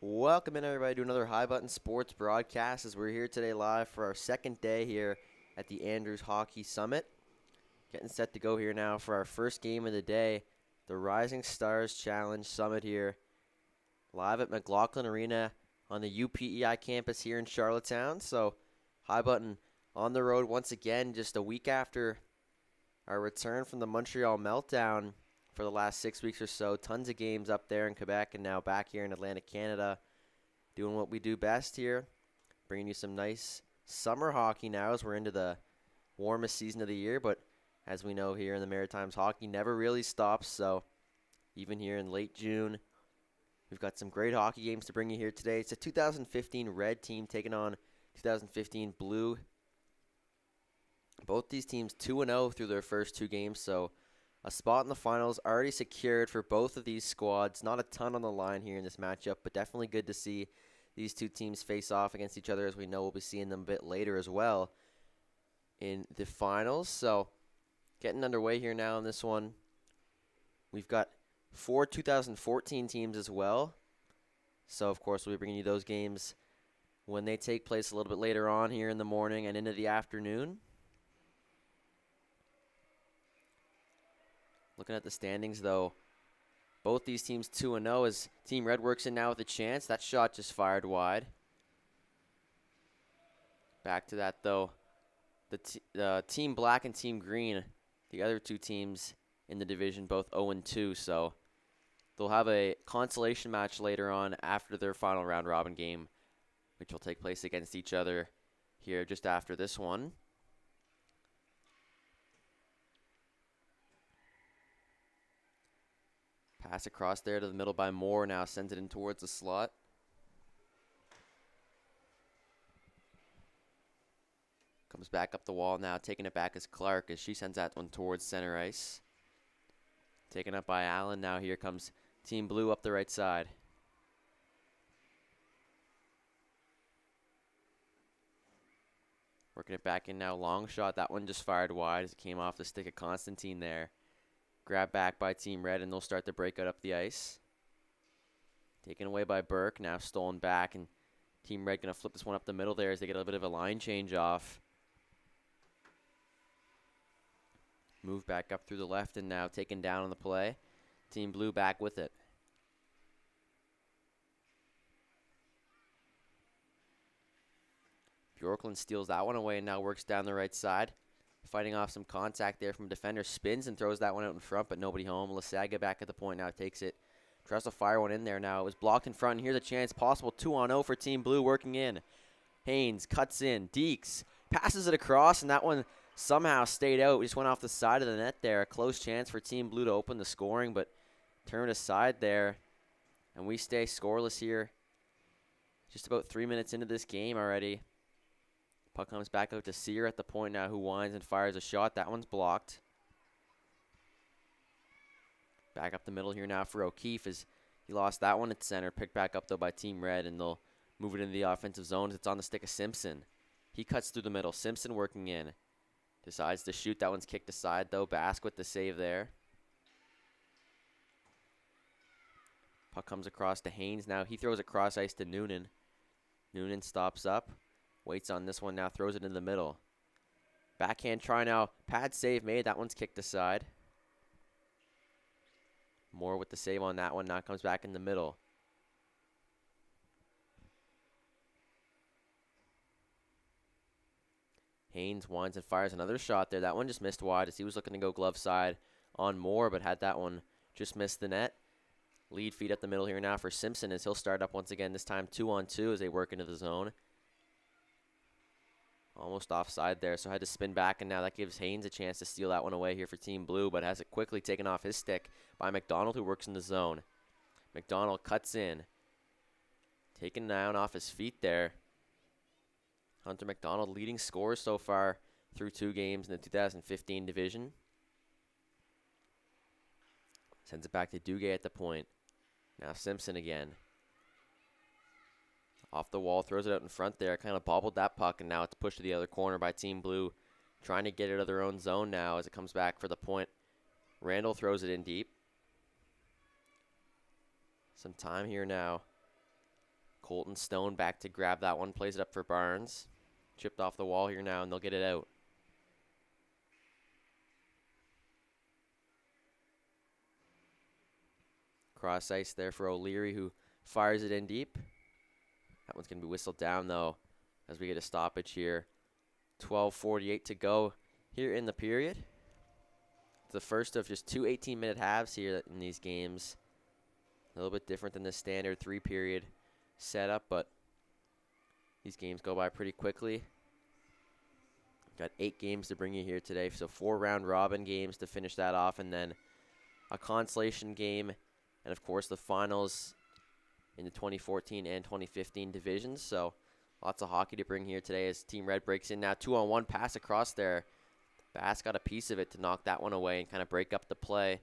Welcome in, everybody, to another High Button Sports broadcast as we're here today live for our second day here at the Andrews Hockey Summit. Getting set to go here now for our first game of the day, the Rising Stars Challenge Summit here, live at McLaughlin Arena on the UPEI campus here in Charlottetown. So, High Button on the road once again, just a week after our return from the Montreal Meltdown for the last 6 weeks or so. Tons of games up there in Quebec and now back here in Atlantic Canada, doing what we do best here, bringing you some nice summer hockey now as we're into the warmest season of the year. But as we know here in the Maritimes, hockey never really stops. So even here in late June, we've got some great hockey games to bring you here today. It's a 2015 Red team taking on 2015 Blue. Both these teams 2-0 through their first two games, so a spot in the finals already secured for both of these squads. Not a ton on the line here in this matchup, but definitely good to see these two teams face off against each other, as we know we'll be seeing them a bit later as well in the finals. So getting underway here now in this one. We've got 4 2014 teams as well. So, of course, we'll be bringing you those games when they take place a little bit later on here in the morning and into the afternoon. Looking at the standings, though, both these teams 2-0 as Team Red works in now with a chance. That shot just fired wide. Back to that, though. The Team Black and Team Green, the other two teams in the division, both 0-2. So they'll have a consolation match later on after their final round robin game, which will take place against each other here just after this one. Pass across there to the middle by Moore. Now sends it in towards the slot. Comes back up the wall now. Taking it back is Clark as she sends that one towards center ice. Taken up by Allen. Now here comes Team Blue up the right side. Working it back in now. Long shot. That one just fired wide as it came off the stick of Constantine there. Grabbed back by Team Red, and they'll start the breakout up the ice. Taken away by Burke, now stolen back, and Team Red going to flip this one up the middle there as they get a bit of a line change off. Move back up through the left, and now taken down on the play. Team Blue back with it. Bjorklund steals that one away and now works down the right side. Fighting off some contact there from a defender. Spins and throws that one out in front, but nobody home. Lasaga back at the point now takes it. Tries to fire one in there now. It was blocked in front, and here's a chance. Possible 2-on-0 for Team Blue working in. Haynes cuts in. Deeks passes it across, and that one somehow stayed out. Just went off the side of the net there. A close chance for Team Blue to open the scoring, but turned aside there. And we stay scoreless here. Just about 3 minutes into this game already. Puck comes back out to Sear at the point now, who winds and fires a shot. That one's blocked. Back up the middle here now for O'Keefe as he lost that one at center. Picked back up, though, by Team Red, and they'll move it into the offensive zone. It's on the stick of Simpson. He cuts through the middle. Simpson working in. Decides to shoot. That one's kicked aside, though. Bask with the save there. Puck comes across to Haynes now. He throws it cross ice to Noonan. Noonan stops up. Waits on this one now, throws it in the middle. Backhand try now. Pad save made. That one's kicked aside. Moore with the save on that one. Now comes back in the middle. Haynes winds and fires another shot there. That one just missed wide as he was looking to go glove side on Moore, but had that one just missed the net. Lead feed up the middle here now for Simpson as he'll start up once again, this time 2-on-2 as they work into the zone. Almost offside there, so had to spin back, and now that gives Haynes a chance to steal that one away here for Team Blue, but has it quickly taken off his stick by McDonald, who works in the zone. McDonald cuts in. Taken down off his feet there. Hunter McDonald leading scorers so far through 2 games in the 2015 division. Sends it back to Duguay at the point. Now Simpson again. Off the wall, throws it out in front there. Kind of bobbled that puck, and now it's pushed to the other corner by Team Blue. Trying to get it out of their own zone now as it comes back for the point. Randall throws it in deep. Some time here now Colton Stone back to grab that one. Plays it up for Barnes. Chipped off the wall here now, and they'll get it out. Cross ice there for O'Leary, who fires it in deep. That one's going to be whistled down, though, as we get a stoppage here. 12:48 to go here in the period. It's the first of just two 18-minute halves here in these games. A little bit different than the standard 3-period setup, but these games go by pretty quickly. Got 8 games to bring you here today, so 4 round-robin games to finish that off, and then a consolation game, and, of course, the finals in the 2014 and 2015 divisions. So lots of hockey to bring here today as Team Red breaks in now. 2-on-1 pass across there. Bass got a piece of it to knock that one away and kind of break up the play.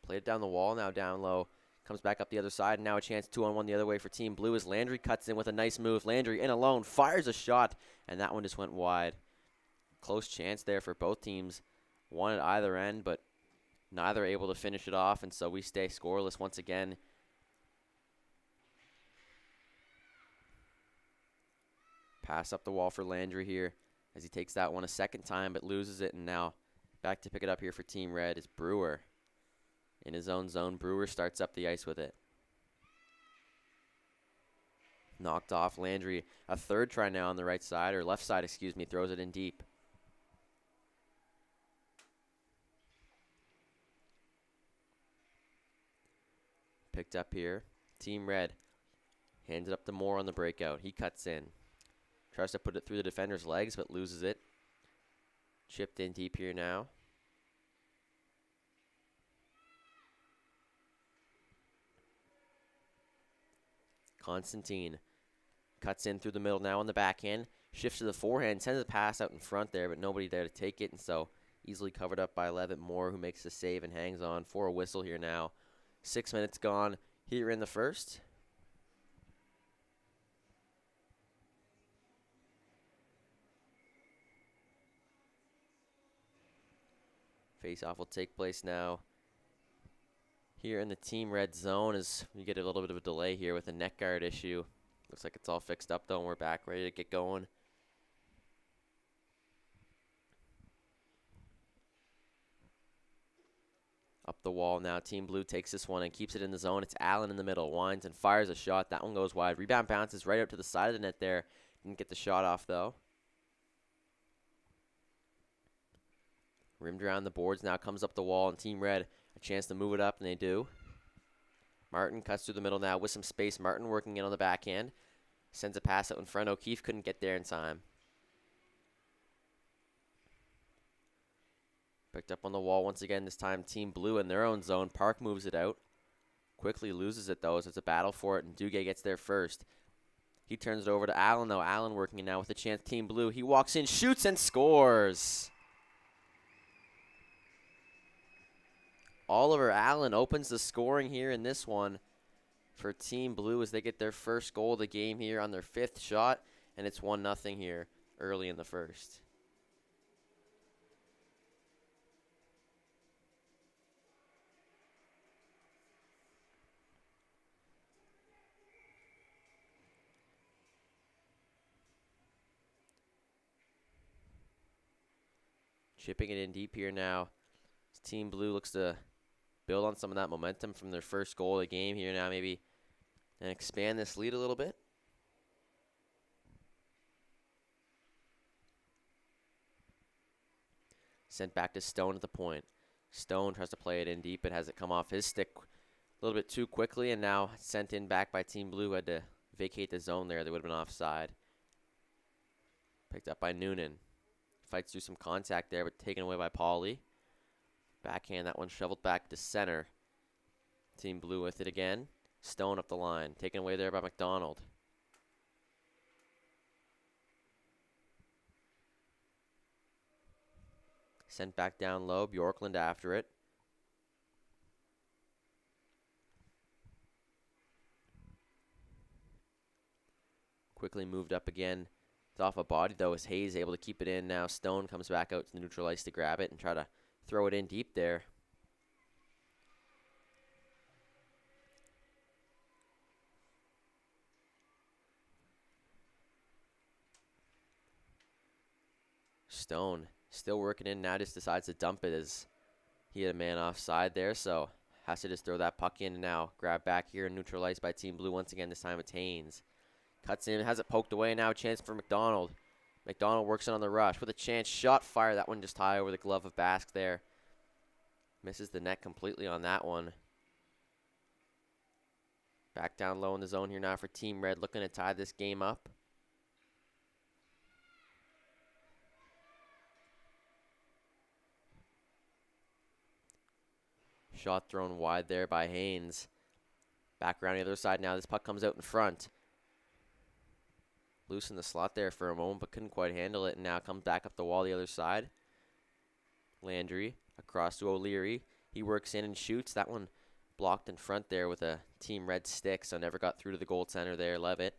Played it down the wall, now down low. Comes back up the other side, and now a chance 2-on-1 the other way for Team Blue as Landry cuts in with a nice move. Landry in alone, fires a shot, and that one just went wide. Close chance there for both teams. One at either end, but neither able to finish it off, and so we stay scoreless once again. Pass up the wall for Landry here as he takes that one a second time but loses it, and now back to pick it up here for Team Red is Brewer. In his own zone, Brewer starts up the ice with it. Knocked off Landry. A third try now on the right side, or left side, excuse me, throws it in deep. Picked up here. Team Red hands it up to Moore on the breakout. He cuts in. Tries to put it through the defender's legs, but loses it. Chipped in deep here now. Constantine cuts in through the middle now on the backhand. Shifts to the forehand, sends a pass out in front there, but nobody there to take it, and so easily covered up by Levitt Moore, who makes the save and hangs on for a whistle here now. 6 minutes gone here in the first. Face-off will take place now here in the Team Red zone as we get a little bit of a delay here with a neck guard issue. Looks like it's all fixed up, though, and we're back ready to get going. Up the wall now. Team Blue takes this one and keeps it in the zone. It's Allen in the middle. Winds and fires a shot. That one goes wide. Rebound bounces right out to the side of the net there. Didn't get the shot off, though. Rimmed around the boards now. Comes up the wall, and Team Red a chance to move it up, and they do. Martin cuts through the middle now with some space. Martin working in on the backhand. Sends a pass out in front. O'Keefe couldn't get there in time. Picked up on the wall once again, this time Team Blue in their own zone. Park moves it out. Quickly loses it, though, as it's a battle for it, and Duguay gets there first. He turns it over to Allen, though. Allen working it now with a chance. Team Blue, he walks in, shoots, and scores. Oliver Allen opens the scoring here in this one for Team Blue as they get their first goal of the game here on their 5th shot, and it's 1-0 here early in the first. Chipping it in deep here now. Team Blue looks to build on some of that momentum from their first goal of the game here now, maybe, and expand this lead a little bit. Sent back to Stone at the point. Stone tries to play it in deep, but has it come off his stick a little bit too quickly, and now sent in back by Team Blue, who had to vacate the zone there. They would have been offside. Picked up by Noonan. Fights through some contact there, but taken away by Pauly. Backhand, that one shoveled back to center. Team Blue with it again. Stone up the line. Taken away there by McDonald. Sent back down low. Bjorklund after it. Quickly moved up again. It's off a body, though, as Hayes able to keep it in. Now Stone comes back out to the neutral ice to grab it and try to throw it in deep there. Stone still working in now, just decides to dump it as he had a man offside there, so has to just throw that puck in and now grab back here and neutralized by Team Blue once again. This time it's Haynes. Cuts in, has it poked away, now a chance for McDonald. McDonald works it on the rush with a chance, shot fire, that one just high over the glove of Basque there. Misses the net completely on that one. Back down low in the zone here now for Team Red, looking to tie this game up. Shot thrown wide there by Haynes. Back around the other side now. This puck comes out in front. Loose in the slot there for a moment, but couldn't quite handle it. And now comes back up the wall the other side. Landry across to O'Leary. He works in and shoots. That one blocked in front there with a Team Red stick, so never got through to the goaltender there. Levitt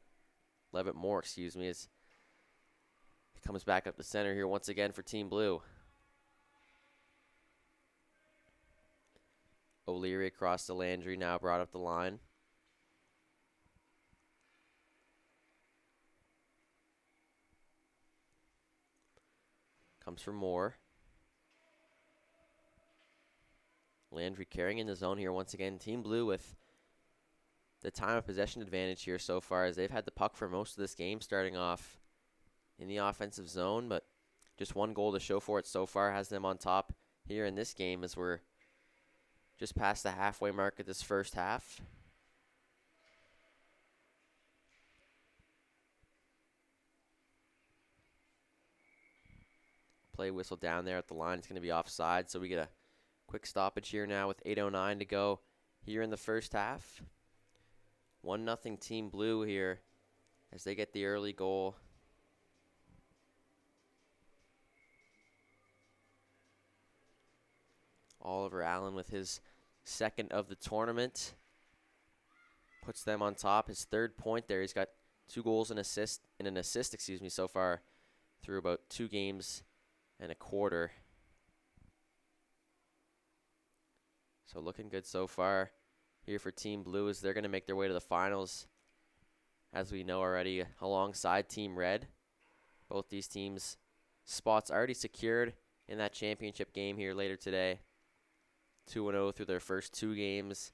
Moore, excuse me, as it comes back up the center here once again for Team Blue. O'Leary across to Landry, now brought up the line. Comes for Moore. Landry carrying in the zone here once again. Team Blue with the time of possession advantage here so far, as they've had the puck for most of this game, starting off in the offensive zone, but just one goal to show for it so far has them on top here in this game, as we're just past the halfway mark of this first half. Play whistle down there at the line. It's going to be offside, so we get a quick stoppage here now with 8:09 to go here in the first half. 1-0 Team Blue here as they get the early goal. Oliver Allen with his second of the tournament puts them on top. His third point there. He's got 2 goals and an assist, so far through about 2 games and a quarter. So looking good so far here for Team Blue, as they're going to make their way to the finals, as we know already, alongside Team Red. Both these teams' spots already secured in that championship game here later today. 2-0 through their first 2 games.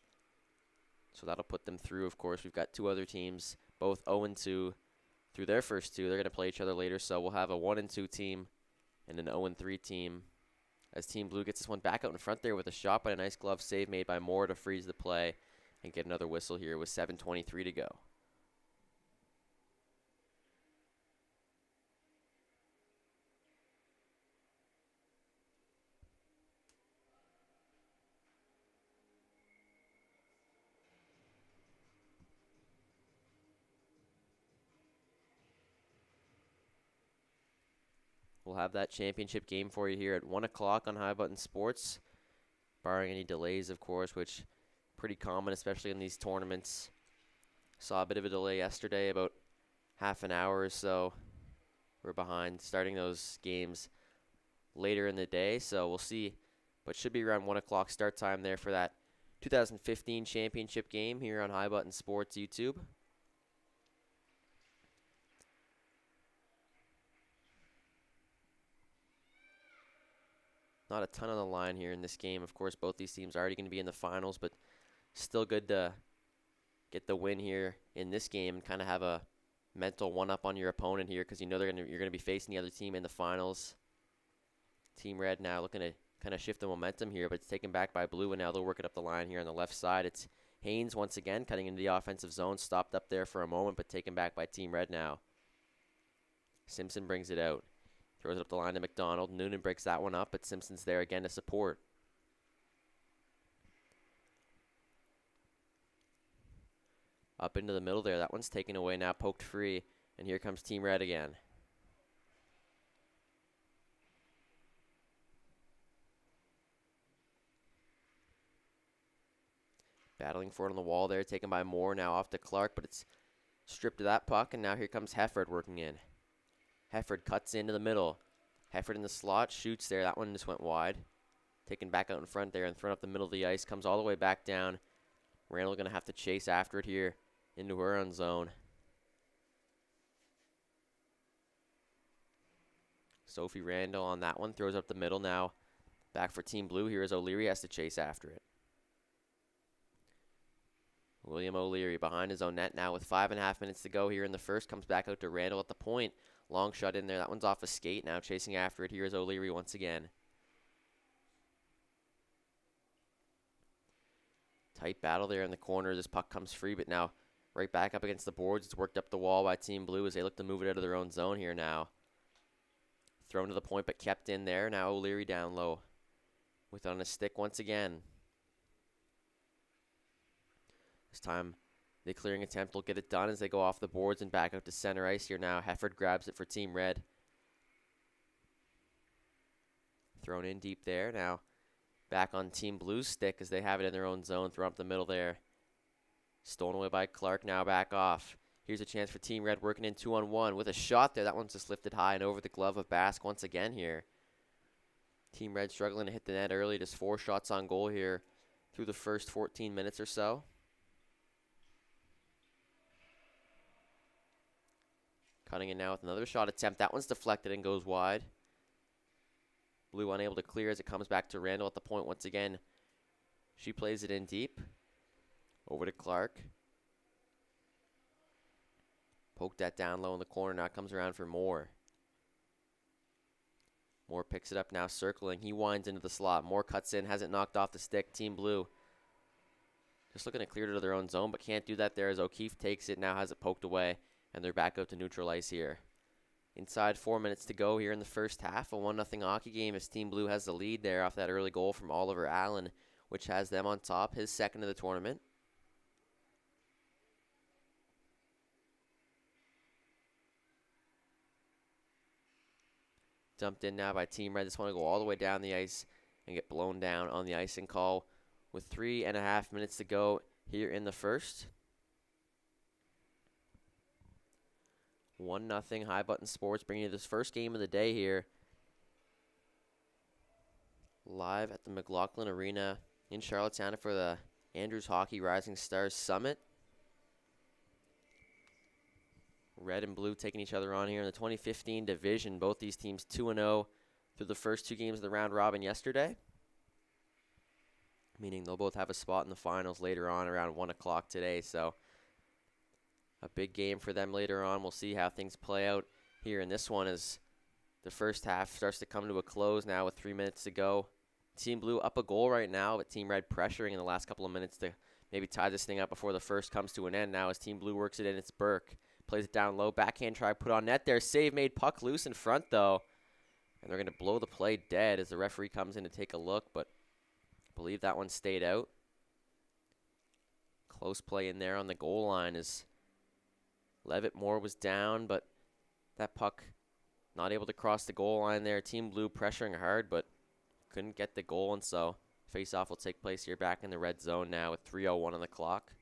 So that'll put them through. Of course, we've got 2 other teams, both 0-2 through their first 2. They're going to play each other later, so we'll have a 1-2 team and an 0-3 team, as Team Blue gets this one back out in front there with a shot, but a nice glove save made by Moore to freeze the play and get another whistle here with 7:23 to go. We'll have that championship game for you here at 1 o'clock on High Button Sports, barring any delays, of course, which pretty common, especially in these tournaments. Saw a bit of a delay yesterday, about half an hour or so. We're behind starting those games later in the day, so we'll see. But should be around 1 o'clock start time there for that 2015 championship game here on High Button Sports YouTube. Not a ton on the line here in this game. Of course, both these teams are already going to be in the finals, but still good to get the win here in this game and kind of have a mental one-up on your opponent here, because you know you're going to be facing the other team in the finals. Team Red now looking to kind of shift the momentum here, but it's taken back by Blue, and now they'll work it up the line here on the left side. It's Haynes once again cutting into the offensive zone, stopped up there for a moment, but taken back by Team Red now. Simpson brings it out. Throws it up the line to McDonald. Noonan breaks that one up, but Simpson's there again to support. Up into the middle there. That one's taken away now, poked free. And here comes Team Red again. Battling for it on the wall there, taken by Moore, now off to Clark, but it's stripped of that puck, and now here comes Hefford working in. Hefford cuts into the middle. Hefford in the slot, shoots there. That one just went wide. Taken back out in front there and thrown up the middle of the ice. Comes all the way back down. Randall going to have to chase after it here into her own zone. Sophie Randall on that one. Throws up the middle now. Back for Team Blue. Here is O'Leary. Has to chase after it. William O'Leary behind his own net now with 5.5 minutes to go here in the first. Comes back out to Randall at the point. Long shot in there. That one's off a skate. Now chasing after it. Here is O'Leary once again. Tight battle there in the corner. This puck comes free, but now right back up against the boards. It's worked up the wall by Team Blue as they look to move it out of their own zone here now. Thrown to the point, but kept in there. Now O'Leary down low with on a stick once again. This time, the clearing attempt will get it done as they go off the boards and back out to center ice here now. Hefford grabs it for Team Red. Thrown in deep there. Now back on Team Blue's stick as they have it in their own zone. Thrown up the middle there. Stolen away by Clark. Now back off. Here's a chance for Team Red working in 2-on-1 with a shot there. That one's just lifted high and over the glove of Bask once again here. Team Red struggling to hit the net early. Just 4 shots on goal here through the first 14 minutes or so. Cutting in now with another shot attempt. That one's deflected and goes wide. Blue unable to clear as it comes back to Randall at the point once again. She plays it in deep. Over to Clark. Poked that down low in the corner. Now it comes around for Moore. Moore picks it up now, circling. He winds into the slot. Moore cuts in, has it knocked off the stick. Team Blue just looking to clear it to their own zone, but can't do that there as O'Keefe takes it, now has it poked away. And they're back out to neutral ice here. Inside 4 minutes to go here in the first half. A 1-0 hockey game as Team Blue has the lead there off that early goal from Oliver Allen, which has them on top, his second of the tournament. Dumped in now by Team Red. Just want to go all the way down the ice and get blown down on the icing call with 3.5 minutes to go here in the first. 1-0 High Button Sports bringing you this first game of the day here. Live at the McLaughlin Arena in Charlottetown for the Andrews Hockey Rising Stars Summit. Red and blue taking each other on here in the 2015 division. Both these teams 2-0 through the first 2 games of the round robin yesterday. Meaning they'll both have a spot in the finals later on around 1 o'clock today. So a big game for them later on. We'll see how things play out here in this one as the first half starts to come to a close now with 3 minutes to go. Team Blue up a goal right now, but Team Red pressuring in the last couple of minutes to maybe tie this thing up before the first comes to an end now as Team Blue works it in. It's Burke. Plays it down low. Backhand try put on net there. Save made. Puck loose in front though. And they're going to blow the play dead as the referee comes in to take a look, but I believe that one stayed out. Close play in there on the goal line as Levitt Moore was down, but that puck not able to cross the goal line there. Team Blue pressuring hard, but couldn't get the goal, and so face-off will take place here back in the red zone now with 3:01 on the clock.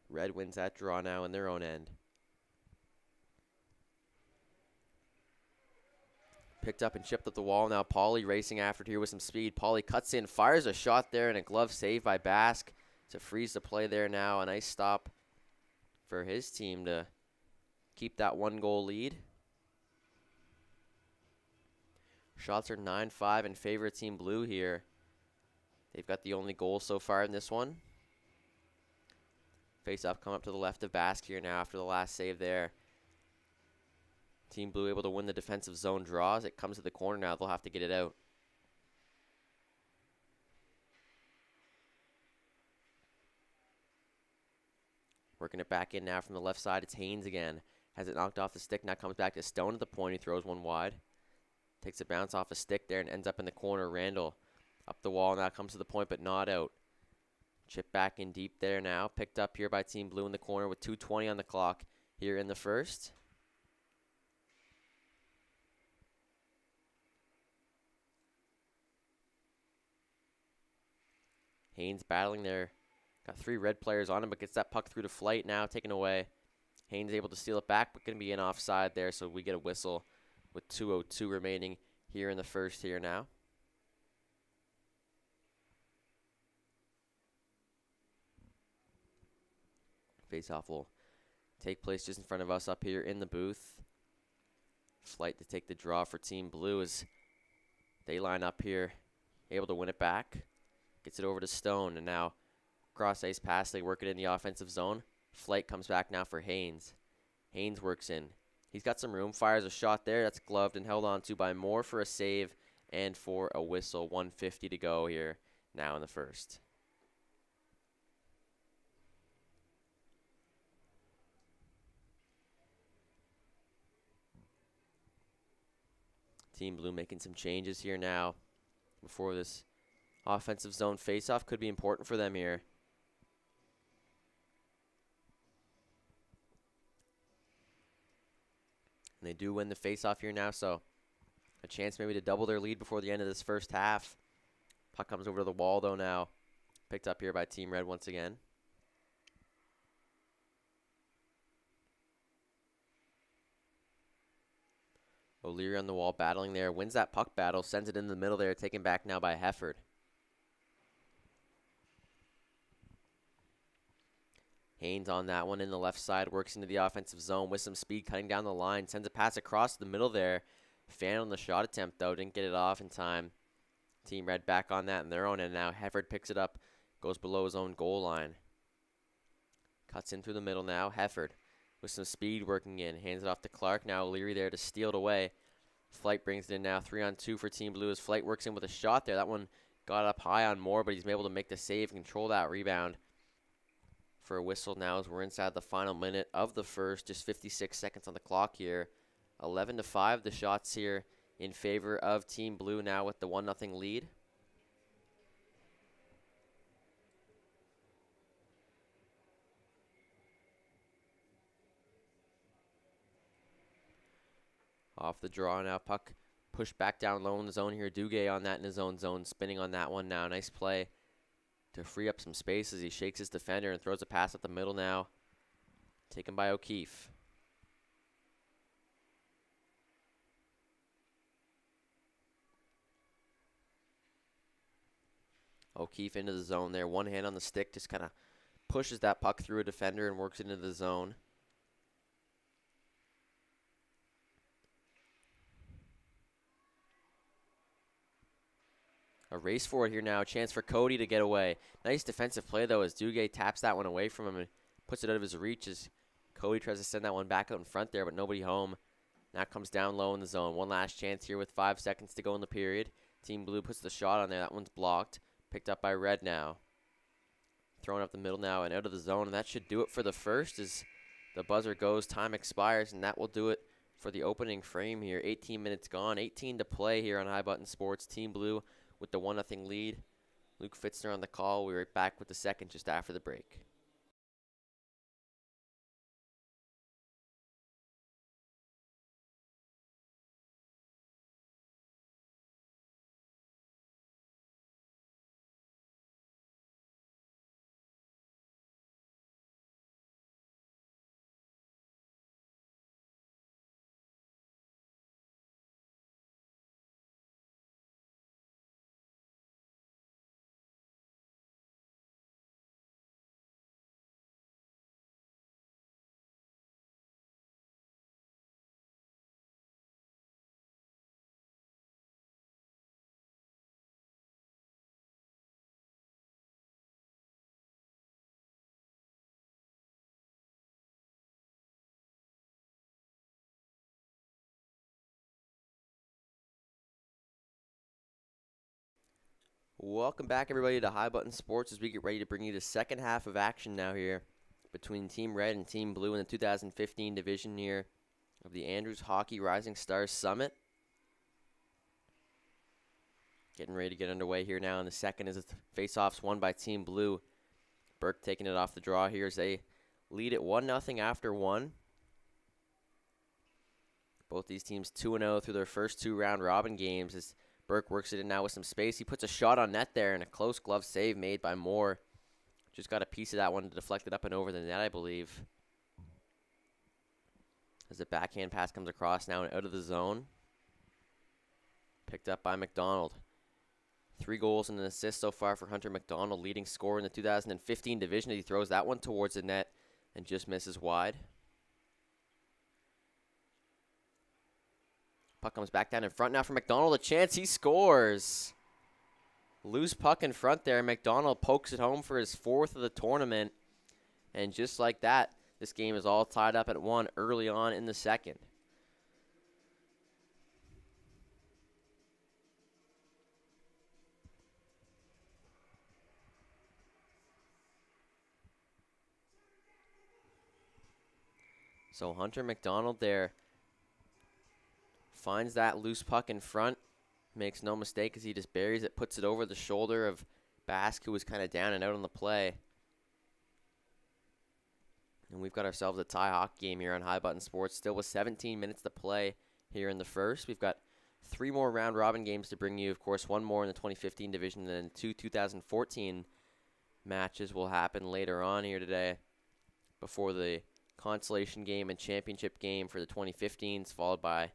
Red wins that draw now in their own end. Picked up and chipped at the wall. Now Pauly racing after it here with some speed. Pauly cuts in, fires a shot there, and a glove save by Bask to freeze the play there now. A nice stop for his team to keep that 1-goal lead. Shots are 9-5 in favor of Team Blue here. They've got the only goal so far in this one. Face-off come up to the left of Bask here now after the last save there. Team Blue able to win the defensive zone draws. It comes to the corner now. They'll have to get it out. Working it back in now from the left side. It's Haynes again. Has it knocked off the stick. Now comes back to Stone at the point. He throws one wide. Takes a bounce off a stick there and ends up in the corner. Randall up the wall. Now comes to the point but not out. Chip back in deep there now. Picked up here by Team Blue in the corner with 2:20 on the clock here in the first. Haynes battling there. Got 3 red players on him, but gets that puck through to Flight now, taken away. Haynes able to steal it back, but going to be an offside there, so we get a whistle with 2:02 remaining here in the first here now. Face-off will take place just in front of us up here in the booth. Flight to take the draw for Team Blue as they line up here, able to win it back. Gets it over to Stone, and now cross ice pass, they work it in the offensive zone. Flight comes back now for Haynes. Haynes works in. He's got some room, fires a shot there. That's gloved and held on to by Moore for a save and for a whistle. 1:50 to go here now in the first. Team Blue making some changes here now before this offensive zone faceoff. Could be important for them here. And they do win the faceoff here now, so a chance maybe to double their lead before the end of this first half. Puck comes over to the wall, though, now. Picked up here by Team Red once again. O'Leary on the wall battling there. Wins that puck battle. Sends it in the middle there. Taken back now by Hefford. Haynes on that one in the left side. Works into the offensive zone with some speed. Cutting down the line. Sends a pass across the middle there. Fan on the shot attempt, though. Didn't get it off in time. Team Red back on that in their own end now. Hefford picks it up. Goes below his own goal line. Cuts in through the middle now. Hefford with some speed working in. Hands it off to Clark. Now O'Leary there to steal it away. Flight brings it in now. 3-on-2 for Team Blue as Flight works in with a shot there. That one got up high on Moore, but he's been able to make the save and control that rebound. For a whistle now as we're inside the final minute of the first. Just 56 seconds on the clock here. 11-5 the shots here in favor of Team Blue now with the 1-0 lead. Off the draw now, puck pushed back down low in the zone here. Duguay on that in his own zone, spinning on that one now. Nice play to free up some space as he shakes his defender and throws a pass up the middle now. Taken by O'Keefe. O'Keefe into the zone there. One hand on the stick, just kind of pushes that puck through a defender and works it into the zone. A race for it here now. A chance for Cody to get away. Nice defensive play, though, as Duguay taps that one away from him and puts it out of his reach as Cody tries to send that one back out in front there, but nobody home. Now comes down low in the zone. One last chance here with 5 seconds to go in the period. Team Blue puts the shot on there. That one's blocked. Picked up by Red now. Thrown up the middle now and out of the zone, and that should do it for the first as the buzzer goes. Time expires, and that will do it for the opening frame here. 18 minutes gone. 18 to play here on High Button Sports. Team Blue with the 1-0 lead. Luke Fitzner on the call. We'll be right back with the second just after the break. Welcome back, everybody, to High Button Sports as we get ready to bring you the second half of action now here between Team Red and Team Blue in the 2015 division here of the Andrews Hockey Rising Stars Summit. Getting ready to get underway here now in the second as the face-offs won by Team Blue. Burke taking it off the draw here as they lead it 1-0 after one. Both these teams 2-0 through their first 2 round-robin games as Burke works it in now with some space. He puts a shot on net there and a close glove save made by Moore. Just got a piece of that one to deflect it up and over the net, I believe. As the backhand pass comes across now and out of the zone. Picked up by McDonald. 3 goals and an assist so far for Hunter McDonald, leading scorer in the 2015 division. He throws that one towards the net and just misses wide. Puck comes back down in front now for McDonald. A chance, he scores. Loose puck in front there. McDonald pokes it home for his 4th of the tournament. And just like that, this game is all tied up at 1 early on in the second. So Hunter McDonald there finds that loose puck in front. Makes no mistake as he just buries it, puts it over the shoulder of Bask, who was kind of down and out on the play. And we've got ourselves a tie hockey game here on High Button Sports. Still with 17 minutes to play here in the first. We've got 3 more round robin games to bring you. Of course, 1 more in the 2015 division, and then 2 2014 matches will happen later on here today before the consolation game and championship game for the 2015s, followed by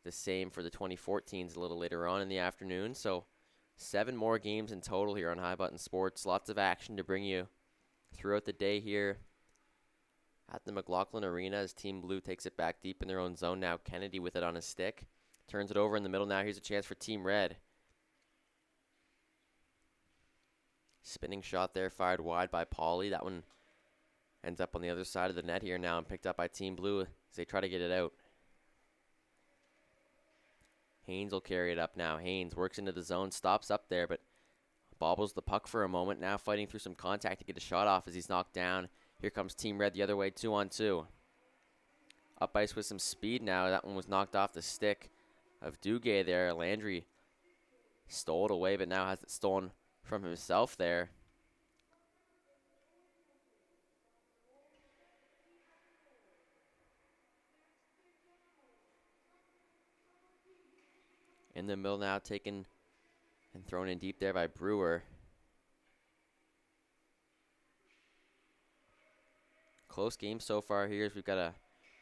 the same for the 2014s a little later on in the afternoon. So 7 more games in total here on High Button Sports. Lots of action to bring you throughout the day here at the McLaughlin Arena as Team Blue takes it back deep in their own zone now. Kennedy with it on his stick. Turns it over in the middle now. Here's a chance for Team Red. Spinning shot there, fired wide by Pauly. That one ends up on the other side of the net here now and picked up by Team Blue as they try to get it out. Haynes will carry it up now. Haynes works into the zone, stops up there, but bobbles the puck for a moment. Now fighting through some contact to get a shot off as he's knocked down. Here comes Team Red the other way, 2-on-2. Up ice with some speed now. That one was knocked off the stick of Duguay there. Landry stole it away, but now has it stolen from himself there. In the middle now, taken and thrown in deep there by Brewer. Close game so far here as we've got a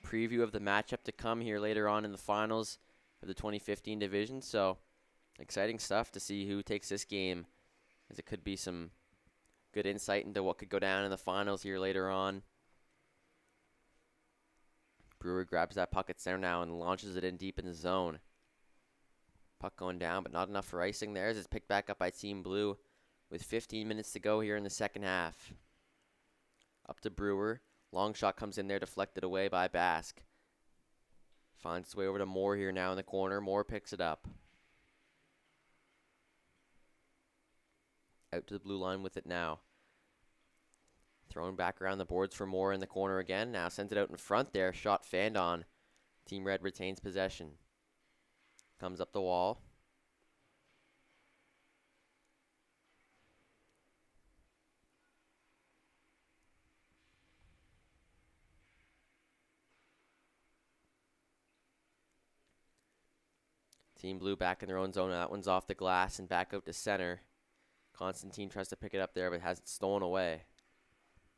preview of the matchup to come here later on in the finals of the 2015 division. So exciting stuff to see who takes this game, as it could be some good insight into what could go down in the finals here later on. Brewer grabs that puck at center now and launches it in deep in the zone. Puck going down, but not enough for icing there as it's picked back up by Team Blue with 15 minutes to go here in the second half. Up to Brewer. Long shot comes in there, deflected away by Bask. Finds its way over to Moore here now in the corner. Moore picks it up. Out to the blue line with it now. Thrown back around the boards for Moore in the corner again. Now sends it out in front there. Shot fanned on. Team Red retains possession. Comes up the wall. Team Blue back in their own zone. That one's off the glass and back out to center. Constantine tries to pick it up there, but has it stolen away.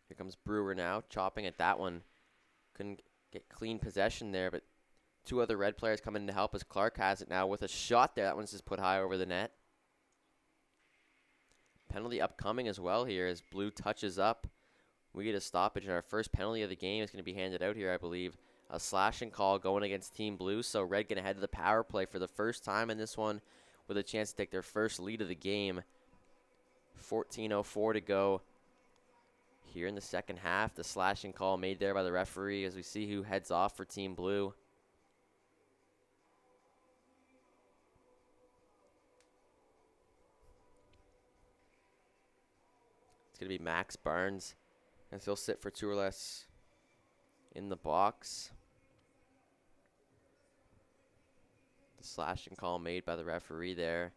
Here comes Brewer now, chopping at that one. Couldn't get clean possession there, but 2 other Red players come in to help as Clark has it now with a shot there. That one's just put high over the net. Penalty upcoming as well here as Blue touches up. We get a stoppage, and our first penalty of the game is going to be handed out here, I believe. A slashing call going against Team Blue, so Red going to head to the power play for the first time in this one with a chance to take their first lead of the game. 14:04 to go here in the second half. The slashing call made there by the referee as we see who heads off for Team Blue. It's going to be Max Barnes, as he'll sit for 2 or less in the box. The slashing call made by the referee there.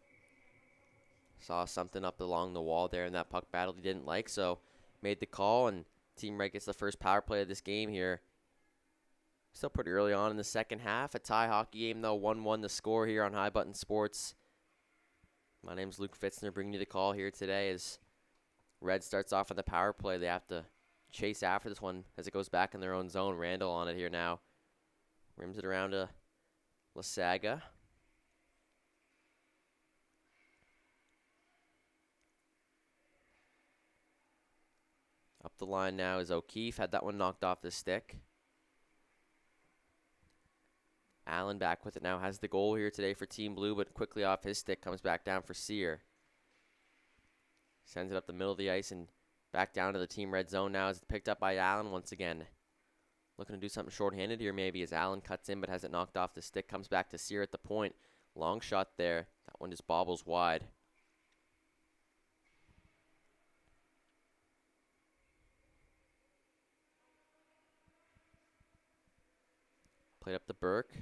Saw something up along the wall there in that puck battle he didn't like, so made the call, and Team Red gets the first power play of this game here. Still pretty early on in the second half. A tie hockey game, though. 1-1 the score here on High Button Sports. My name's Luke Fitzner, bringing you the call here today as Red starts off on the power play. They have to chase after this one as it goes back in their own zone. Randall on it here now. Rims it around to Lasaga. Up the line now is O'Keefe. Had that one knocked off the stick. Allen back with it now. Has the goal here today for Team Blue, but quickly off his stick comes back down for Sear. Sends it up the middle of the ice and back down to the Team Red zone now as it's picked up by Allen once again. Looking to do something shorthanded here maybe as Allen cuts in but has it knocked off the stick. Comes back to Sear at the point. Long shot there. That one just bobbles wide. Played up to Burke.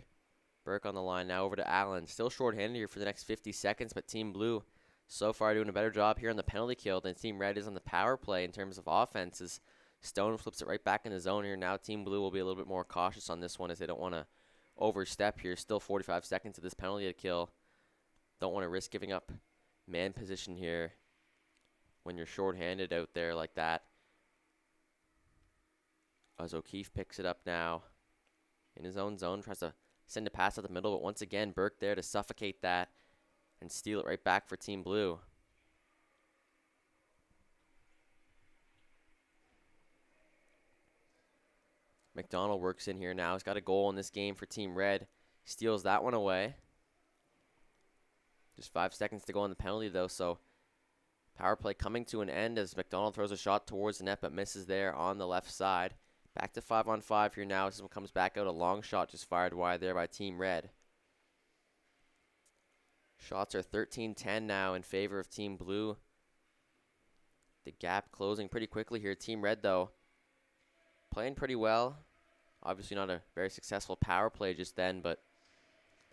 Burke on the line now over to Allen. Still shorthanded here for the next 50 seconds, but Team Blue so far doing a better job here on the penalty kill than Team Red is on the power play in terms of offenses. Stone flips it right back in the zone here. Now Team Blue will be a little bit more cautious on this one as they don't want to overstep here. Still 45 seconds of this penalty to kill. Don't want to risk giving up man position here when you're shorthanded out there like that. As O'Keefe picks it up now in his own zone, tries to send a pass out the middle, but once again Burke there to suffocate that and steal it right back for Team Blue. McDonald works in here now. He's got a goal in this game for Team Red. Steals that one away. Just 5 seconds to go on the penalty though, so power play coming to an end as McDonald throws a shot towards the net but misses there on the left side. Back to 5-on-5 here now. This one comes back out. A long shot just fired wide there by Team Red. Shots are 13-10 now in favor of Team Blue. The gap closing pretty quickly here. Team Red, though, playing pretty well. Obviously not a very successful power play just then, but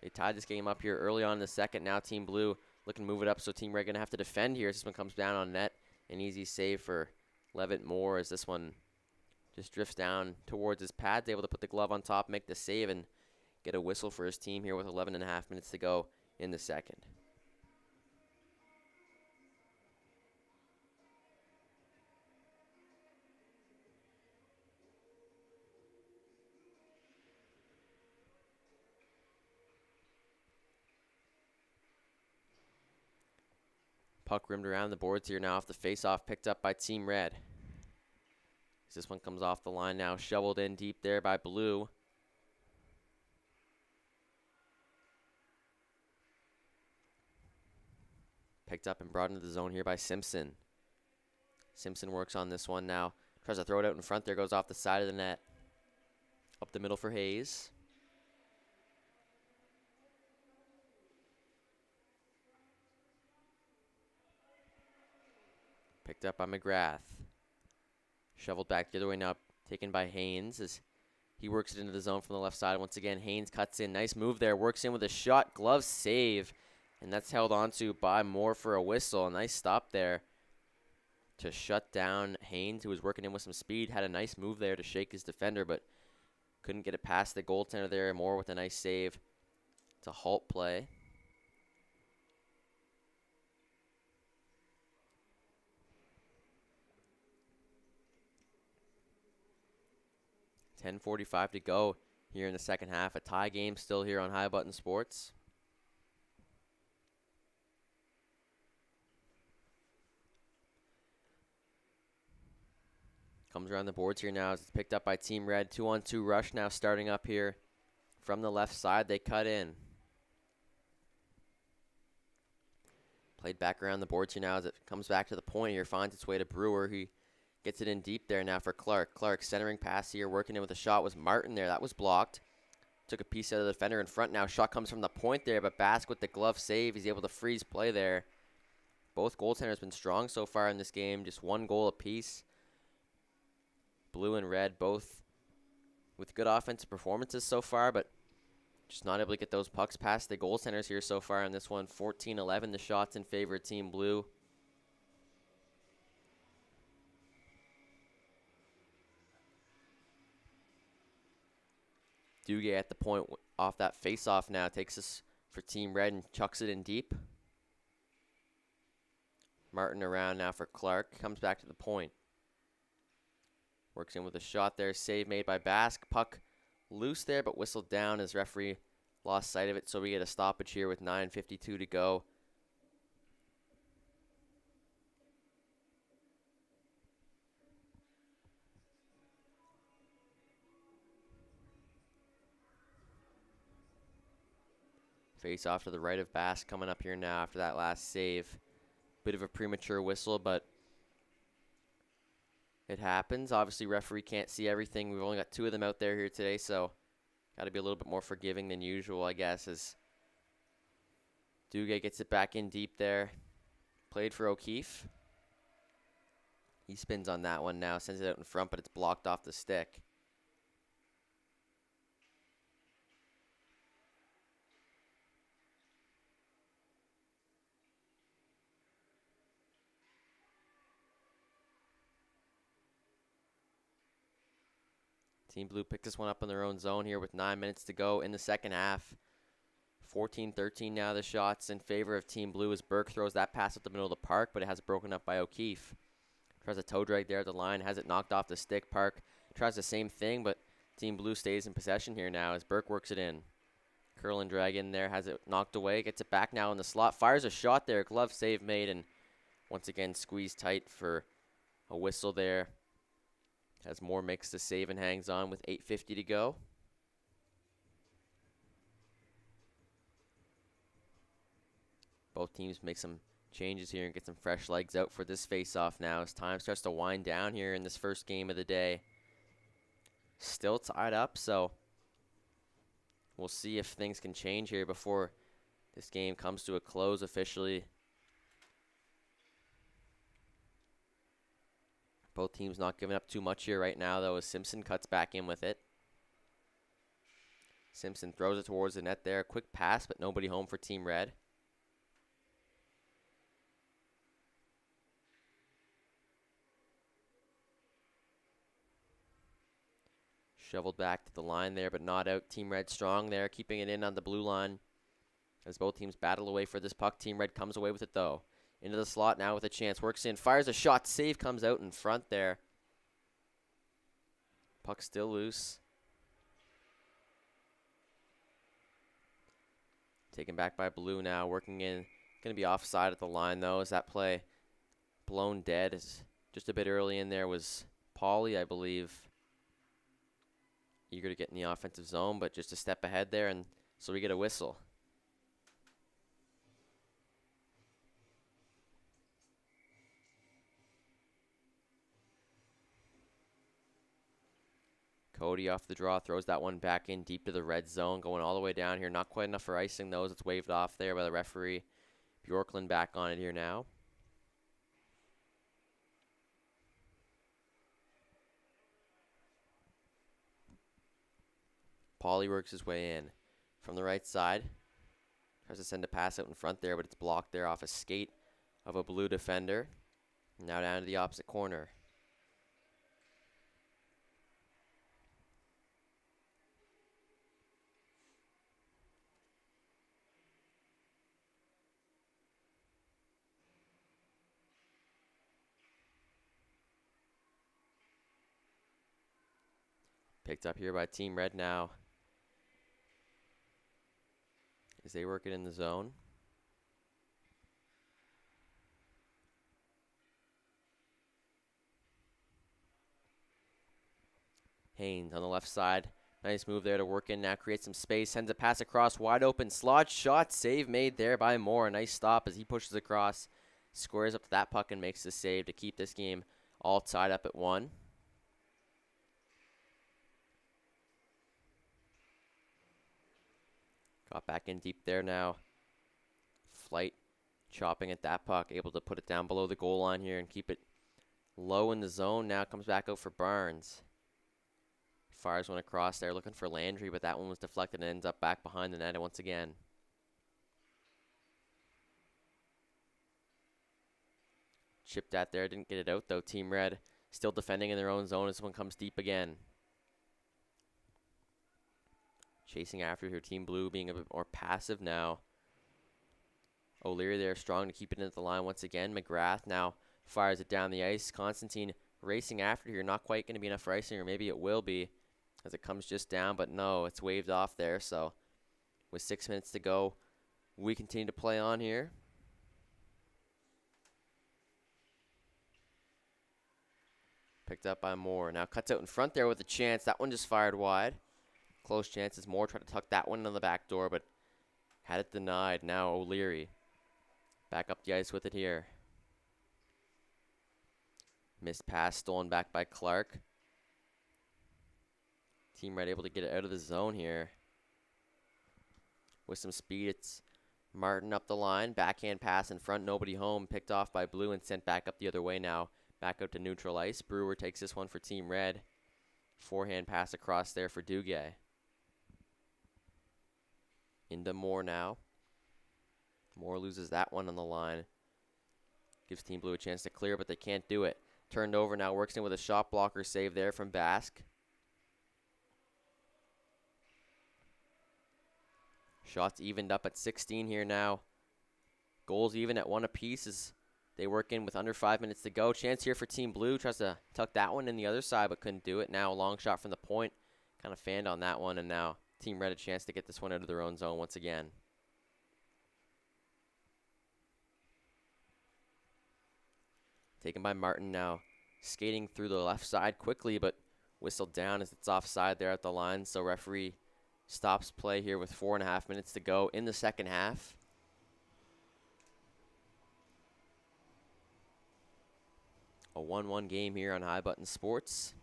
they tied this game up here early on in the second. Now Team Blue looking to move it up, so Team Red going to have to defend here. This one comes down on net. An easy save for Levitt Moore as this one just drifts down towards his pads, able to put the glove on top, make the save, and get a whistle for his team here with 11.5 minutes to go in the second. Puck rimmed around the boards here now off the face-off, picked up by Team Red. As this one comes off the line now, shoveled in deep there by Blue. Picked up and brought into the zone here by Simpson. Simpson works on this one now. Tries to throw it out in front there, goes off the side of the net. Up the middle for Hayes. Picked up by McGrath. Shoveled back the other way now, taken by Haynes as he works it into the zone from the left side. Once again, Haynes cuts in. Nice move there. Works in with a shot. Glove save. And that's held onto by Moore for a whistle. A nice stop there to shut down Haynes, who was working in with some speed. Had a nice move there to shake his defender, but couldn't get it past the goaltender there. Moore with a nice save to halt play. .45 to go here in the second half. A tie game still here on High Button Sports. Comes around the boards here now as it's picked up by Team Red. 2-on-2 rush now starting up here from the left side. They cut in. Played back around the boards here now as it comes back to the point here. Finds its way to Brewer. He gets it in deep there now for Clark. Clark centering pass here. Working in with a shot was Martin there. That was blocked. Took a piece out of the defender in front now. Shot comes from the point there, but Bask with the glove save. He's able to freeze play there. Both goaltenders been strong so far in this game. Just one goal apiece. Blue and Red both with good offensive performances so far, but just not able to get those pucks past the goaltenders here so far in this one. 14-11 the shots in favor of Team Blue. Duguay at the point off that face-off now. Takes this for Team Red and chucks it in deep. Martin around now for Clark. Comes back to the point. Works in with a shot there. Save made by Bask. Puck loose there, but whistled down as referee lost sight of it. So we get a stoppage here with 9:52 to go. Face off to the right of Bass coming up here now after that last save. Bit of a premature whistle, but it happens. Obviously, referee can't see everything. We've only got 2 of them out there here today, so got to be a little bit more forgiving than usual, I guess, as Duguay gets it back in deep there. Played for O'Keefe. He spins on that one now, sends it out in front, but it's blocked off the stick. Team Blue picked this one up in their own zone here with 9 minutes to go in the second half. 14-13 now the shots in favor of Team Blue as Burke throws that pass up the middle of the park, but it has it broken up by O'Keefe. Tries a toe drag there at the line, has it knocked off the stick. Park tries the same thing, but Team Blue stays in possession here now as Burke works it in. Curl and drag in there, has it knocked away, gets it back now in the slot, fires a shot there, glove save made, and once again squeezed tight for a whistle there. As Moore makes the save and hangs on with 8:50 to go. Both teams make some changes here and get some fresh legs out for this face-off now as time starts to wind down here in this first game of the day. Still tied up, so we'll see if things can change here before this game comes to a close officially. Both teams not giving up too much here right now, though, as Simpson cuts back in with it. Simpson throws it towards the net there. Quick pass, but nobody home for Team Red. Shoveled back to the line there, but not out. Team Red strong there, keeping it in on the blue line. As both teams battle away for this puck, Team Red comes away with it, though. Into the slot now with a chance. Works in, fires a shot. Save comes out in front there. Puck still loose. Taken back by Blue now. Working in. Going to be offside at the line, though, as that play blown dead. As just a bit early in there was Pauly, I believe. Eager to get in the offensive zone, but just a step ahead there, and so we get a whistle. Cody off the draw, throws that one back in deep to the red zone, going all the way down here. Not quite enough for icing, though, as it's waved off there by the referee. Bjorklund back on it here now. Pauly works his way in from the right side. Tries to send a pass out in front there, but it's blocked there off a skate of a Blue defender. Now down to the opposite corner. Picked up here by Team Red now as they work it in the zone. Haynes on the left side. Nice move there to work in now. Creates some space. Sends a pass across. Wide open slot shot. Save made there by Moore. Nice stop as he pushes across. Squares up to that puck and makes the save to keep this game all tied up at 1. Got back in deep there now. Flight chopping at that puck. Able to put it down below the goal line here and keep it low in the zone. Now comes back out for Barnes. Fires one across there looking for Landry, but that one was deflected and ends up back behind the net once again. Chipped at there. Didn't get it out, though. Team Red still defending in their own zone as this one comes deep again. Chasing after here, Team Blue being a bit more passive now. O'Leary there strong to keep it into the line once again. McGrath now fires it down the ice. Constantine racing after here. Not quite going to be enough for icing, or maybe it will be as it comes just down, but no, it's waved off there. So with 6 minutes to go, we continue to play on here. Picked up by Moore. Now cuts out in front there with a chance. That one just fired wide. Close chances. Moore tried to tuck that one in the back door, but Had it denied. Now O'Leary. Back up the ice with it here. Missed pass stolen back by Clark. Team Red able to get it out of the zone here. With some speed, it's Martin up the line. Backhand pass in front, nobody home. Picked off by Blue and sent back up the other way now. Back out to neutral ice. Brewer takes this one for Team Red. Forehand pass across there for Duguay. Into Moore now. Moore loses that one on the line. Gives Team Blue a chance to clear, but they can't do it. Turned over now, works in with a shot blocker save there from Basque. Shots evened up at 16 here now. Goals even at 1 apiece as they work in with under 5 minutes to go. Chance here for Team Blue. Tries to tuck that one in the other side, but couldn't do it. Now a long shot from the point. Kind of fanned on that one, and now Team Red a chance to get this one out of their own zone once again. Taken by Martin now. Skating through the left side quickly, but whistled down as it's offside there at the line. So referee stops play here with 4.5 minutes to go in the second half. A 1-1 game here on High Button Sports.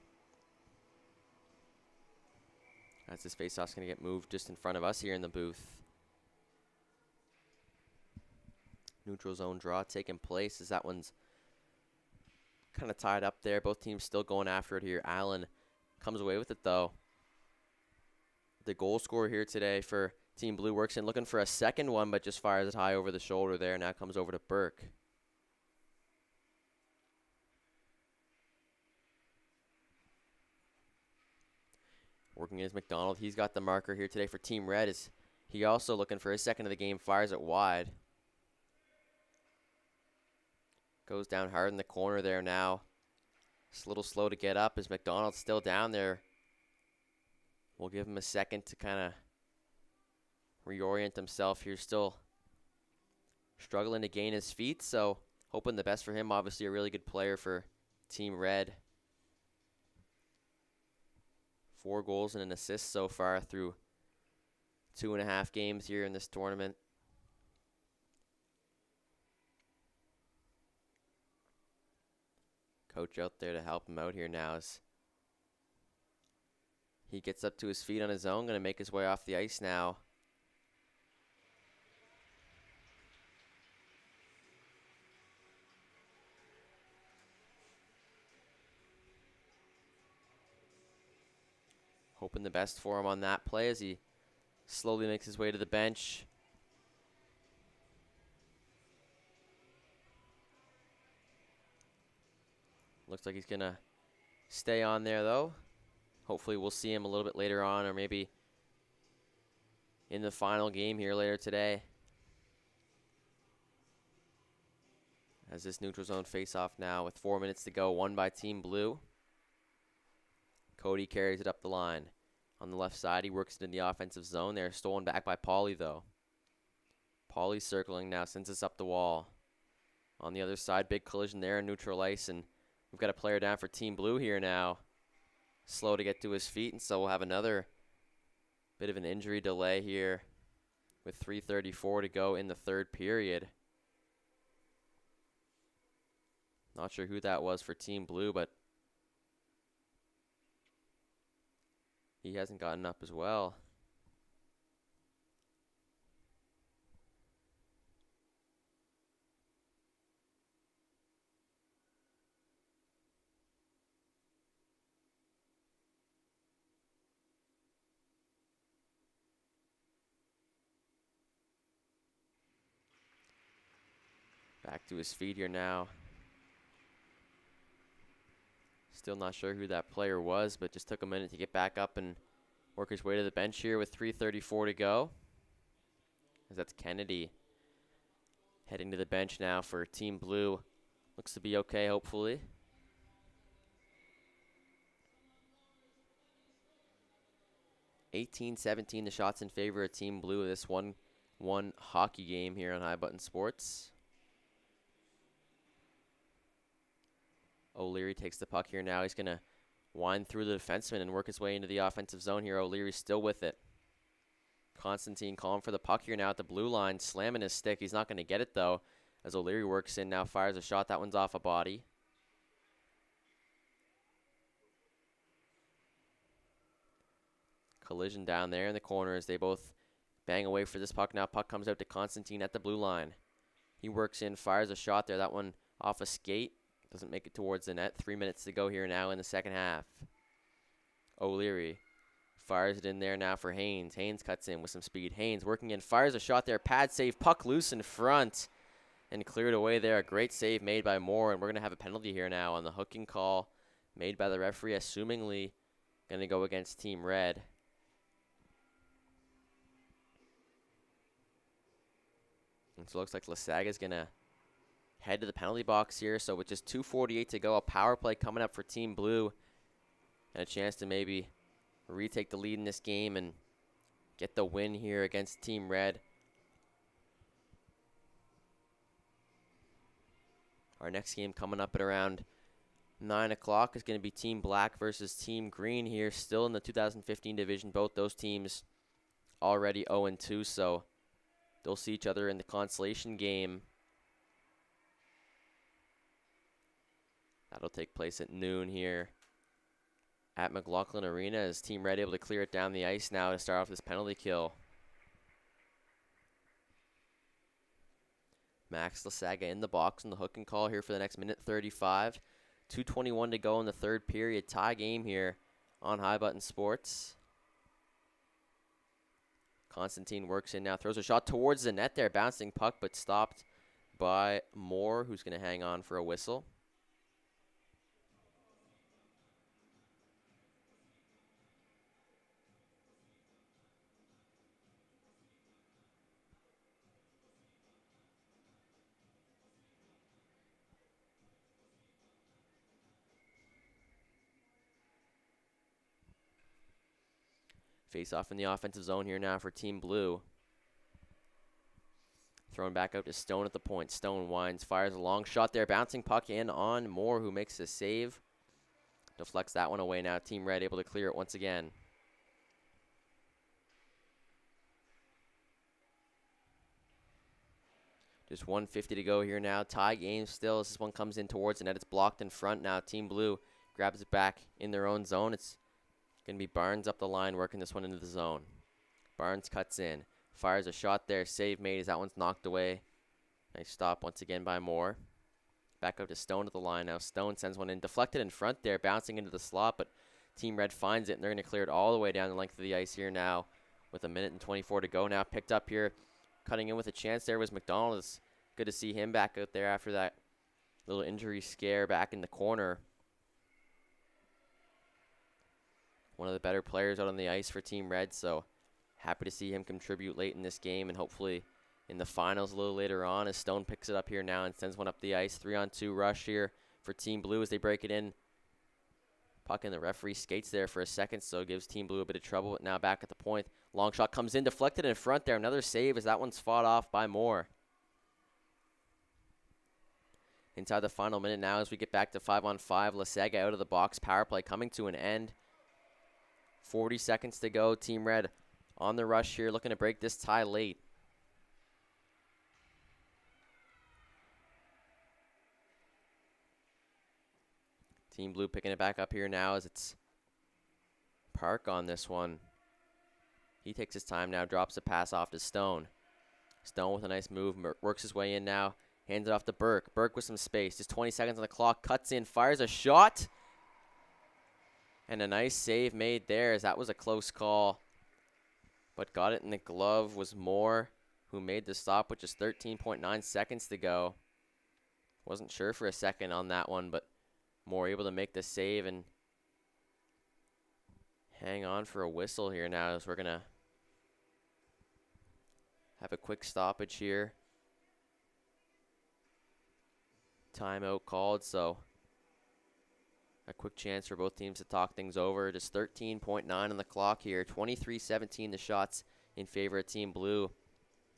As this faceoff's going to get moved just in front of us here in the booth. Neutral zone draw taking place as that one's kind of tied up there. Both teams still going after it here. Allen comes away with it though. The goal scorer here today for Team Blue works in looking for a second one, but just fires it high over the shoulder there. Now comes over to Burke. Working is McDonald. He's got the marker here today for Team Red. Is he also looking for his second of the game? Fires it wide. Goes down hard in the corner there now. It's a little slow to get up as McDonald's still down there. We'll give him a second to kind of reorient himself here. Still struggling to gain his feet, so hoping the best for him. Obviously a really good player for Team Red. 4 goals and an assist so far through 2.5 games here in this tournament. Coach out there to help him out here now as he gets up to his feet on his own. Going to make his way off the ice now. Hoping the best for him on that play as he slowly makes his way to the bench. Looks like he's going to stay on there, though. Hopefully we'll see him a little bit later on, or maybe in the final game here later today. As this neutral zone face-off now with 4 minutes to go, won by Team Blue. Cody carries it up the line. On the left side, he works it in the offensive zone. They're stolen back by Pauly, though. Pauly circling now, sends us up the wall. On the other side, big collision there in neutral ice, and we've got a player down for Team Blue here now. Slow to get to his feet, and so we'll have another bit of an injury delay here with 3:34 to go in the third period. Not sure who that was for Team Blue, but he hasn't gotten up as well. Back to his feet here now. Still not sure who that player was, but just took a minute to get back up and work his way to the bench here with 3:34 to go. As that's Kennedy heading to the bench now for Team Blue. Looks to be okay, hopefully. (18-17) the shots in favor of Team Blue. This 1-1 hockey game here on High Button Sports. O'Leary takes the puck here now. He's going to wind through the defenseman and work his way into the offensive zone here. O'Leary's still with it. Constantine calling for the puck here now at the blue line, slamming his stick. He's not going to get it, though, as O'Leary works in now, fires a shot. That one's off a body. Collision down there in the corner as they both bang away for this puck. Now puck comes out to Constantine at the blue line. He works in, fires a shot there. That one off a skate. Doesn't make it towards the net. 3 minutes to go here now in the second half. O'Leary fires it in there now for Haynes. Haynes cuts in with some speed. Haynes working in, fires a shot there. Pad save, puck loose in front and cleared away there. A great save made by Moore, and we're going to have a penalty here now on the hooking call made by the referee, assumingly going to go against Team Red. And so it looks like Lasaga's going to head to the penalty box here. So with just 2:48 to go, a power play coming up for Team Blue. And a chance to maybe retake the lead in this game and get the win here against Team Red. Our next game coming up at around 9 o'clock is going to be Team Black versus Team Green here. Still in the 2015 division. Both those teams already 0-2, so they'll see each other in the consolation game. That'll take place at noon here at McLaughlin Arena, as Team Red able to clear it down the ice now to start off this penalty kill. Max Lasaga in the box on the hook and call here for the next minute 35. 2:21 to go in the third period. Tie game here on High Button Sports. Constantine works in now, throws a shot towards the net there. Bouncing puck, but stopped by Moore, who's going to hang on for a whistle. Face off in the offensive zone here now for Team Blue. Thrown back out to Stone at the point. Stone winds, fires a long shot there. Bouncing puck in on Moore, who makes a save. Deflects that one away now. Team Red able to clear it once again. Just 1:50 to go here now. Tie game still as this one comes in towards the net. It's blocked in front now. Team Blue grabs it back in their own zone. It's going to be Barnes up the line working this one into the zone. Barnes cuts in. Fires a shot there. Save made as that one's knocked away. Nice stop once again by Moore. Back up to Stone at the line now. Stone sends one in. Deflected in front there. Bouncing into the slot, but Team Red finds it, and they're going to clear it all the way down the length of the ice here now with 1:24 to go now. Picked up here. Cutting in with a chance there was McDonald. It's good to see him back out there after that little injury scare back in the corner. One of the better players out on the ice for Team Red, so happy to see him contribute late in this game and hopefully in the finals a little later on as Stone picks it up here now and sends one up the ice. 3-on-2 rush here for Team Blue as they break it in. Puck in the referee skates there for a second, so it gives Team Blue a bit of trouble, but now back at the point. Long shot comes in, deflected in front there. Another save as that one's fought off by Moore. Inside the final minute now as we get back to 5-on-5. Lasaga out of the box. Power play coming to an end. 40 seconds to go. Team Red on the rush here, looking to break this tie late. Team Blue picking it back up here now as it's Park on this one. He takes his time now, drops a pass off to Stone. Stone with a nice move, works his way in now, hands it off to Burke. Burke with some space, just 20 seconds on the clock, cuts in, fires a shot. And a nice save made there as that was a close call. But got it in the glove was Moore, who made the stop with just 13.9 seconds to go. Wasn't sure for a second on that one, but Moore able to make the save and hang on for a whistle here now as we're going to have a quick stoppage here. Timeout called, so a quick chance for both teams to talk things over. Just 13.9 on the clock here. 23-17 the shots in favor of Team Blue.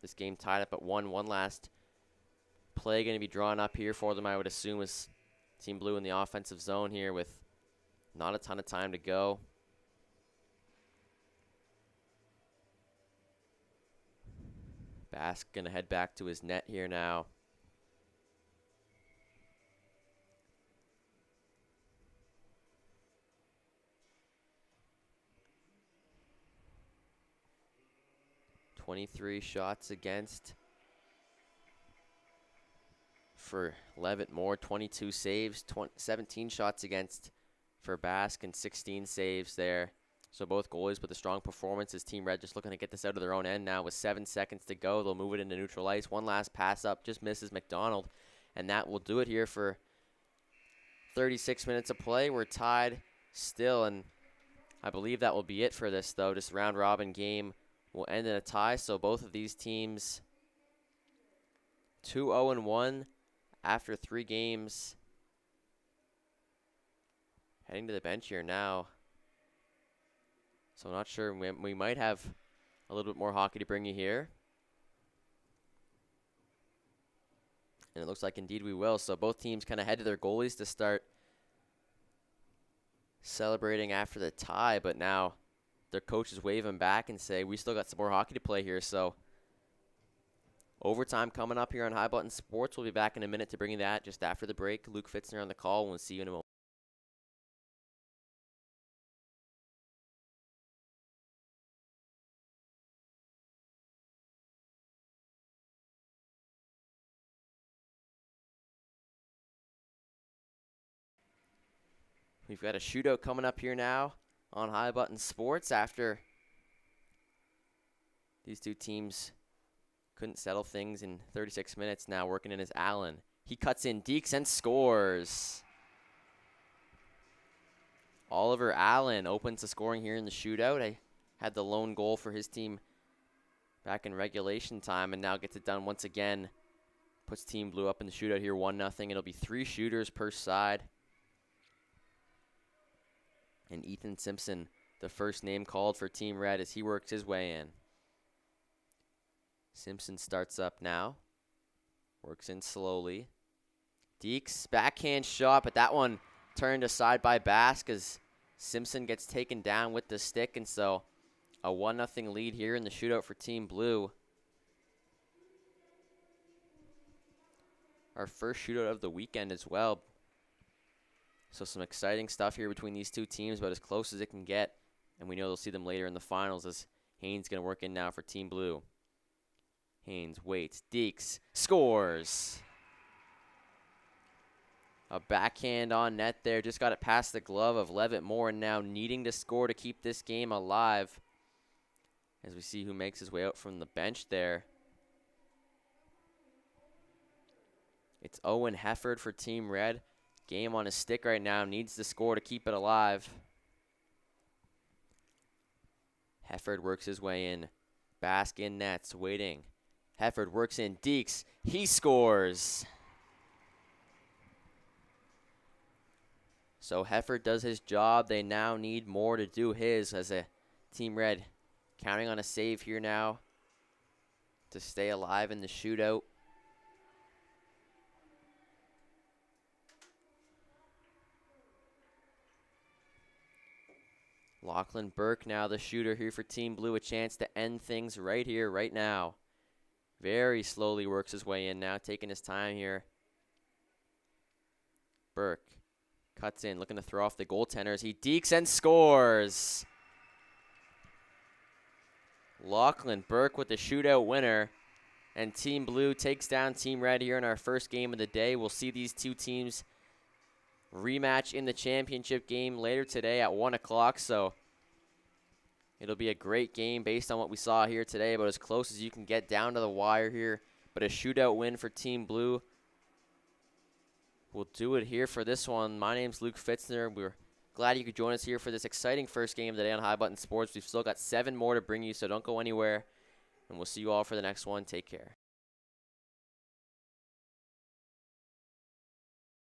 This game tied up at 1. One last play going to be drawn up here for them, I would assume, is Team Blue in the offensive zone here with not a ton of time to go. Bask gonna head back to his net here now. "23 shots against for Levitt Moore, 22 saves, 17 shots against for Bask, and 16 saves there. So both goalies with a strong performance. As Team Red just looking to get this out of their own end now with 7 seconds to go. They'll move it into neutral ice. One last pass up, just misses McDonald. And that will do it here for 36 minutes of play. We're tied still, and I believe that will be it for this, though. This round robin game will end in a tie. So both of these teams 2-0-1 after 3 games. Heading to the bench here now. So I'm not sure. We might have a little bit more hockey to bring you here. And it looks like indeed we will. So both teams kind of head to their goalies to start celebrating after the tie. But now their coaches wave them back and say, we still got some more hockey to play here. So overtime coming up here on High Button Sports. We'll be back in a minute to bring you that just after the break. Luke Fitzner on the call. We'll see you in a moment. We've got a shootout coming up here now on High Button Sports after these two teams couldn't settle things in 36 minutes. Now working in is Allen. He cuts in Deeks and scores. Oliver Allen opens the scoring here in the shootout. I had the lone goal for his team back in regulation time and now gets it done once again. Puts Team Blue up in the shootout here 1-0. It'll be 3 shooters per side. And Ethan Simpson, the first name called for Team Red as he works his way in. Simpson starts up now. Works in slowly. Deeks, backhand shot, but that one turned aside by Bask as Simpson gets taken down with the stick. And so a 1-0 lead here in the shootout for Team Blue. Our first shootout of the weekend as well. So some exciting stuff here between these two teams, but as close as it can get. And we know they'll see them later in the finals as Haynes going to work in now for Team Blue. Haynes waits. Deeks scores. A backhand on net there. Just got it past the glove of Levitt Moore, and now needing to score to keep this game alive. As we see who makes his way out from the bench there. It's Owen Hefford for Team Red. Game on his stick right now. Needs to score to keep it alive. Hefford works his way in. Bask in nets, waiting. Hefford works in. Deeks, he scores. So Hefford does his job. They now need more to do his as a Team Red counting on a save here now to stay alive in the shootout. Lachlan Burke now the shooter here for Team Blue. A chance to end things right here, right now. Very slowly works his way in now, taking his time here. Burke cuts in, looking to throw off the goaltenders. He deeks and scores. Lachlan Burke with the shootout winner. And Team Blue takes down Team Red here in our first game of the day. We'll see these two teams rematch in the championship game later today at 1 o'clock. So it'll be a great game based on what we saw here today, about as close as you can get down to the wire here. But a shootout win for Team Blue. We'll do it here for this one. My name's Luke Fitzner. We're glad you could join us here for this exciting first game of the day on High Button Sports. We've still got 7 more to bring you, so don't go anywhere. And we'll see you all for the next one. Take care.